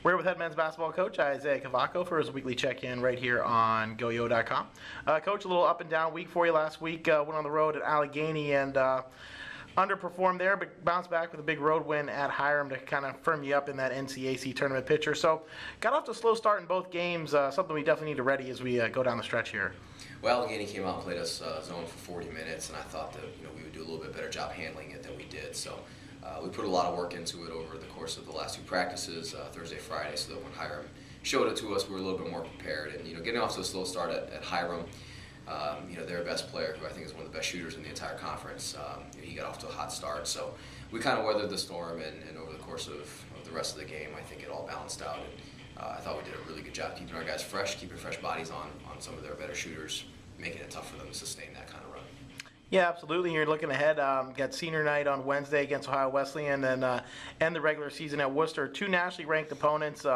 We're here with head men's basketball coach Isaiah Cavaco for his weekly check-in right here on GoYo.com. Coach, a little up and down week for you last week. Went on the road at Allegheny and underperformed there, but bounced back with a big road win at Hiram to kind of firm you up in that NCAC tournament picture. So got off to a slow start in both games, something we definitely need to ready as we go down the stretch here. Well, Allegheny came out and played us zone for 40 minutes, and I thought that we would do a little bit better job handling it than we did. So we put a lot of work into it over the course of the last two practices, Thursday, Friday, so that when Hiram showed it to us, we were a little bit more prepared. And getting off to a slow start at Hiram, their best player, who I think is one of the best shooters in the entire conference, he got off to a hot start. So we kind of weathered the storm, and over the course of the rest of the game, I think it all balanced out. And I thought we did a really good job keeping our guys fresh, keeping fresh bodies on some of their better shooters, making it tough for them to sustain that kind of run. Yeah, absolutely. You're looking ahead. Got senior night on Wednesday against Ohio Wesleyan, and end the regular season at Worcester. Two nationally ranked opponents.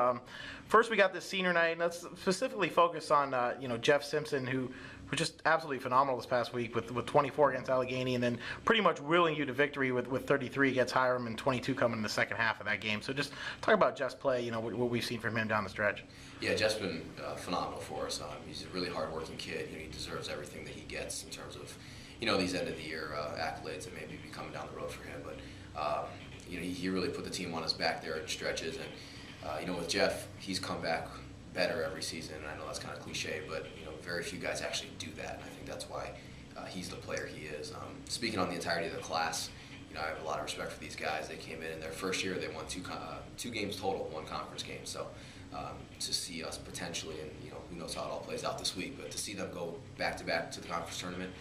First, we got this senior night, and let's specifically focus on Jeff Simpson, who was just absolutely phenomenal this past week with 24 against Allegheny, and then pretty much willing you to victory with 33 against Hiram and 22 coming in the second half of that game. So just talk about Jeff's play. What we've seen from him down the stretch. Yeah, Jeff's been phenomenal for us. He's a really hard-working kid. He deserves everything that he gets in terms of these end-of-the-year accolades that maybe be coming down the road for him. But, he really put the team on his back there at stretches. And, with Jeff, he's come back better every season. And I know that's kind of cliche, but, very few guys actually do that. And I think that's why he's the player he is. Speaking on the entirety of the class, I have a lot of respect for these guys. They came in their first year, they won two games total, one conference game. So to see us potentially, and, who knows how it all plays out this week, but to see them go back-to-back to the conference tournament,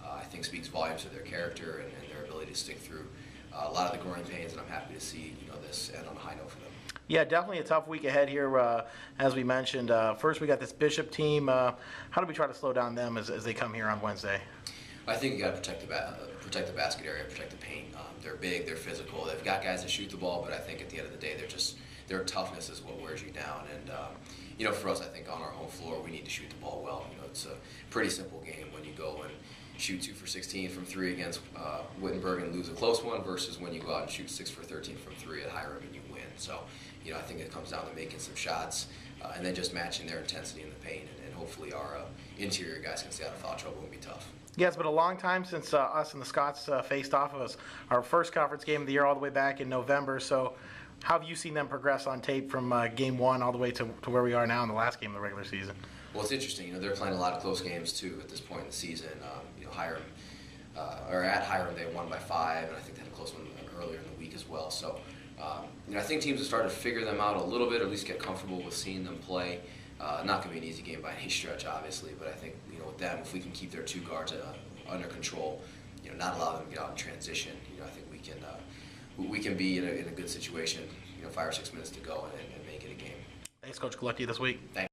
I think speaks volumes to their character and their ability to stick through a lot of the growing pains, and I'm happy to see this end on a high note for them. Yeah, definitely a tough week ahead here, as we mentioned. First, we got this Bishop team. How do we try to slow down them as they come here on Wednesday? I think you got to protect the basket area, protect the paint. They're big, they're physical. They've got guys that shoot the ball, but I think at the end of the day, their toughness is what wears you down. And for us, I think on our home floor, we need to shoot the ball well. It's a pretty simple game when you go and shoot 2 for 16 from 3 against Wittenberg and lose a close one versus when you go out and shoot 6 for 13 from 3 at Hiram and you win. So, I think it comes down to making some shots and then just matching their intensity in the paint, and hopefully our interior guys can stay out of foul trouble and be tough. Yeah, it's been a long time since us and the Scots faced off of us. Our first conference game of the year all the way back in November. So how have you seen them progress on tape from game one all the way to where we are now in the last game of the regular season? Well, it's interesting. They're playing a lot of close games too at this point in the season. Hiram, or at Hiram, they won by 5, and I think they had a close one earlier in the week as well. So, I think teams have started to figure them out a little bit, or at least get comfortable with seeing them play. Not going to be an easy game by any stretch, obviously, but I think with them, if we can keep their 2 guards under control, not allow them to get out in transition, I think we can be in a good situation. 5 or 6 minutes to go and make it a game. Thanks, Coach. Good luck to you this week. Thanks.